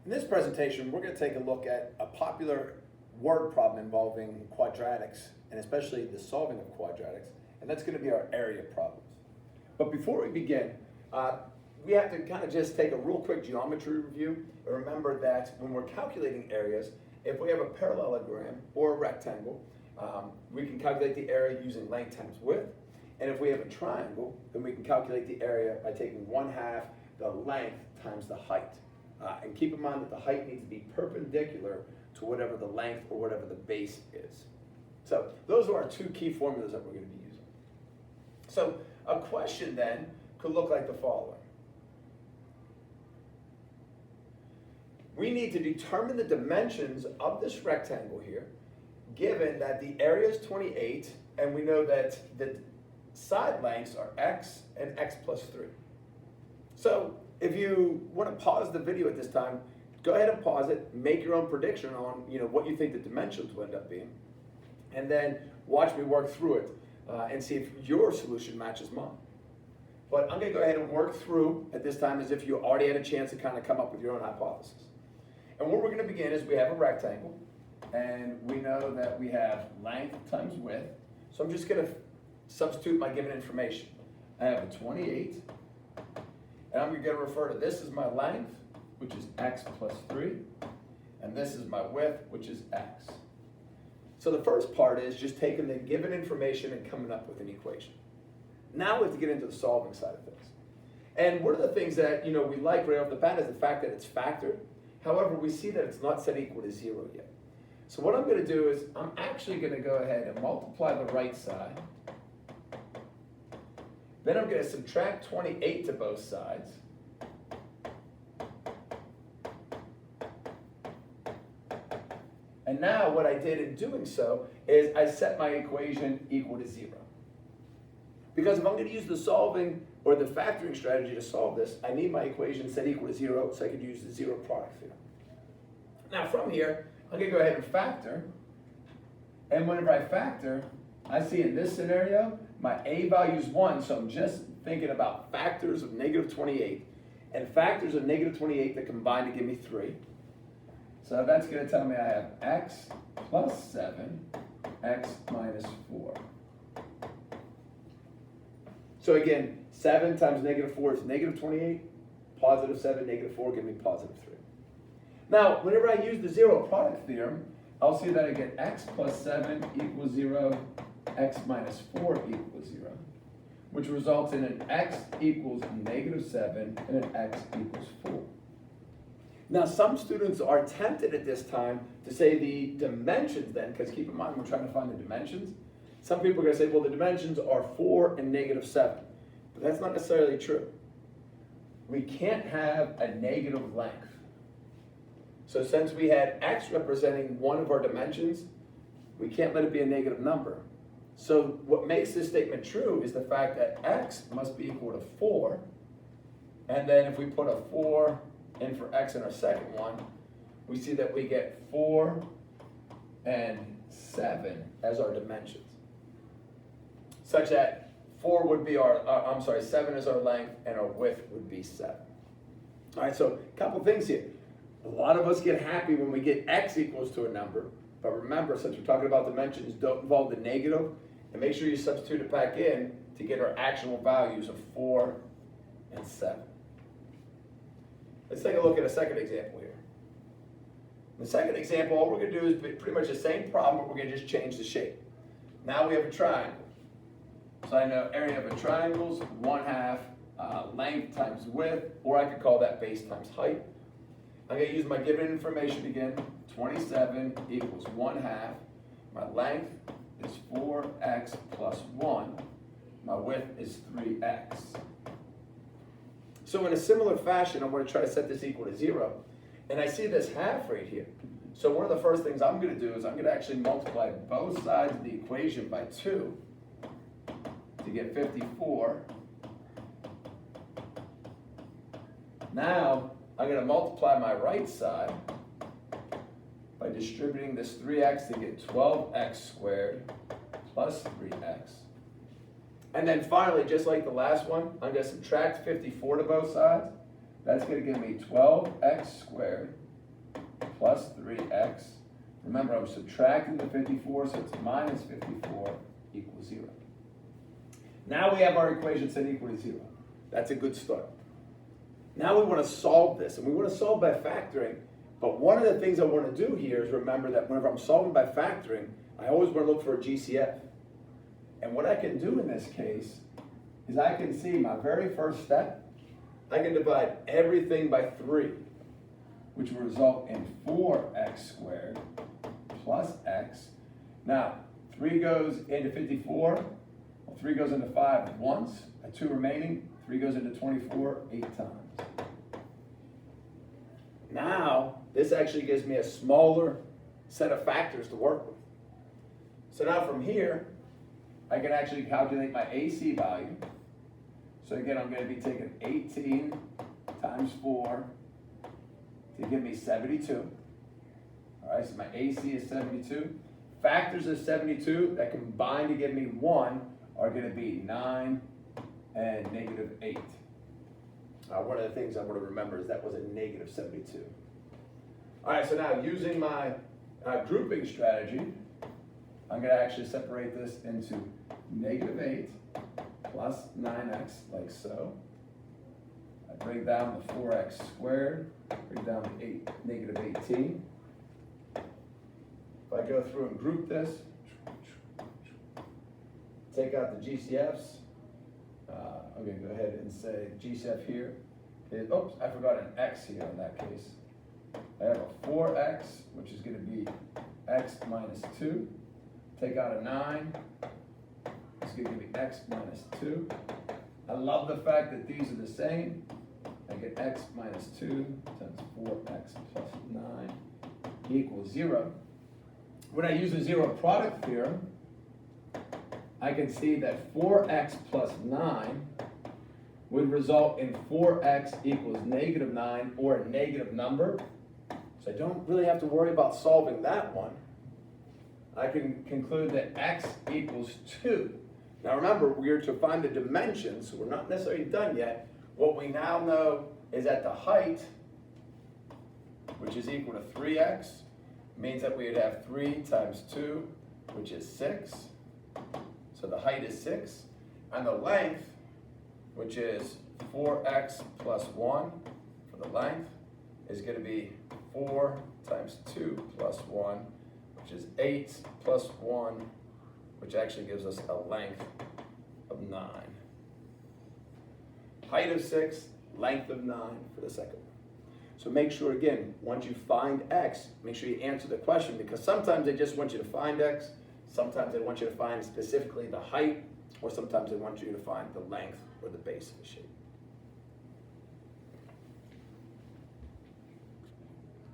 In this presentation, we're going to take a look at a popular word problem involving quadratics, and especially the solving of quadratics, and that's going to be our area problems. But before we begin, we have to kind of just take a real quick geometry review. And remember that when we're calculating areas, if we have a parallelogram or a rectangle, we can calculate the area using length times width. And if we have a triangle, then we can calculate the area by taking 1/2 the length times the height. And keep in mind that the height needs to be perpendicular to whatever the length or whatever the base is. So those are our two key formulas that we're going to be using. So a question then could look like the following. We need to determine the dimensions of this rectangle here, given that the area is 28, and we know that the side lengths are x and x plus 3. So if you want to pause the video at this time, go ahead and pause it, make your own prediction on what you think the dimensions will end up being, and then watch me work through it and see if your solution matches mine. But I'm going to go ahead and work through at this time as if you already had a chance to kind of come up with your own hypothesis. And where we're going to begin is we have a rectangle, and we know that we have length times width. So I'm just going to substitute my given information. I have a 28, and I'm going to refer to this as my length, which is x plus 3, and this is my width, which is x. So the first part is just taking the given information and coming up with an equation. Now we have to get into the solving side of things. And one of the things that we like right off the bat is the fact that it's factored. However, we see that it's not set equal to 0 yet. So what I'm going to do is I'm actually going to go ahead and multiply the right side. Then I'm going to subtract 28 to both sides. And now what I did in doing so is I set my equation equal to 0. Because if I'm going to use the solving or the factoring strategy to solve this, I need my equation set equal to 0 so I could use the zero product theorem. Now from here, I'm going to go ahead and factor. And whenever I factor, I see in this scenario, my a value is 1, so I'm just thinking about factors of negative 28 and factors of negative 28 that combine to give me 3. So that's going to tell me I have x plus 7, x minus 4. So again, 7 times negative 4 is negative 28, positive 7, negative 4 give me positive 3. Now, whenever I use the zero product theorem, I'll see that I get x plus 7 equals 0, x minus 4 equals 0, which results in an x equals negative 7 and an x equals 4. Now, some students are tempted at this time to say the dimensions then, because keep in mind we're trying to find the dimensions. Some people are going to say, well, the dimensions are 4 and negative 7. But that's not necessarily true. We can't have a negative length. So since we had x representing one of our dimensions, we can't let it be a negative number. So what makes this statement true is the fact that x must be equal to 4. And then if we put a 4 in for x in our second one, we see that we get 4 and 7 as our dimensions. Such that 4 would be 7 is our length, and our width would be 7. All right, so a couple things here. A lot of us get happy when we get x equals to a number, but remember, since we're talking about dimensions, don't involve the negative, and make sure you substitute it back in to get our actual values of 4 and 7. Let's take a look at a second example here. The second example, all we're going to do is pretty much the same problem, but we're going to just change the shape. Now we have a triangle. So I know area of a triangle is 1/2 length times width, or I could call that base times height. I'm going to use my given information again. 27 equals 1/2. My length is 4x plus 1. My width is 3x. So in a similar fashion, I'm going to try to set this equal to 0. And I see this half right here. So one of the first things I'm going to do is I'm going to actually multiply both sides of the equation by 2 to get 54. Now, I'm going to multiply my right side by distributing this 3x to get 12x squared plus 3x. And then finally, just like the last one, I'm going to subtract 54 to both sides. That's going to give me 12x squared plus 3x. Remember, I'm subtracting the 54, so it's minus 54 equals 0. Now we have our equation set equal to 0. That's a good start. Now we want to solve this, and we want to solve by factoring. But one of the things I want to do here is remember that whenever I'm solving by factoring, I always want to look for a GCF. And what I can do in this case is I can see my very first step, I can divide everything by 3, which will result in 4x squared plus x. Now, 3 goes into 54, well, 3 goes into 5 once, 2 remaining, 3 goes into 24 8 times. Now, this actually gives me a smaller set of factors to work with. So now from here, I can actually calculate my AC value. So again, I'm going to be taking 18 times 4 to give me 72. All right, so my AC is 72. Factors of 72 that combine to give me 1 are going to be 9 and negative 8. One of the things I want to remember is that was a negative 72. All right, so now using my grouping strategy, I'm going to actually separate this into negative 8 plus 9x, like so. I bring down the 4x squared, bring down the negative 18. If I go through and group this, take out the GCFs. I'm going to go ahead and say GCF here. Oops, I forgot an x here in that case. I have a 4x, which is going to be x minus 2. Take out a 9. It's going to give me x minus 2. I love the fact that these are the same. I get x minus 2 times 4x plus 9 equals 0. When I use the zero product theorem, I can see that 4x plus 9 would result in 4x equals negative 9, or a negative number. So I don't really have to worry about solving that one. I can conclude that x equals 2. Now remember, we are to find the dimensions, so we're not necessarily done yet. What we now know is that the height, which is equal to 3x, means that we would have 3 times 2, which is 6. So the height is 6. And the length, which is 4x plus 1 for the length, is going to be 4 times 2 plus 1, which is 8 plus 1, which actually gives us a length of 9. Height of 6, length of 9 for the second one. So make sure, again, once you find x, make sure you answer the question, because sometimes they just want you to find x, sometimes they want you to find specifically the height, or sometimes they want you to find the length or the base of the shape.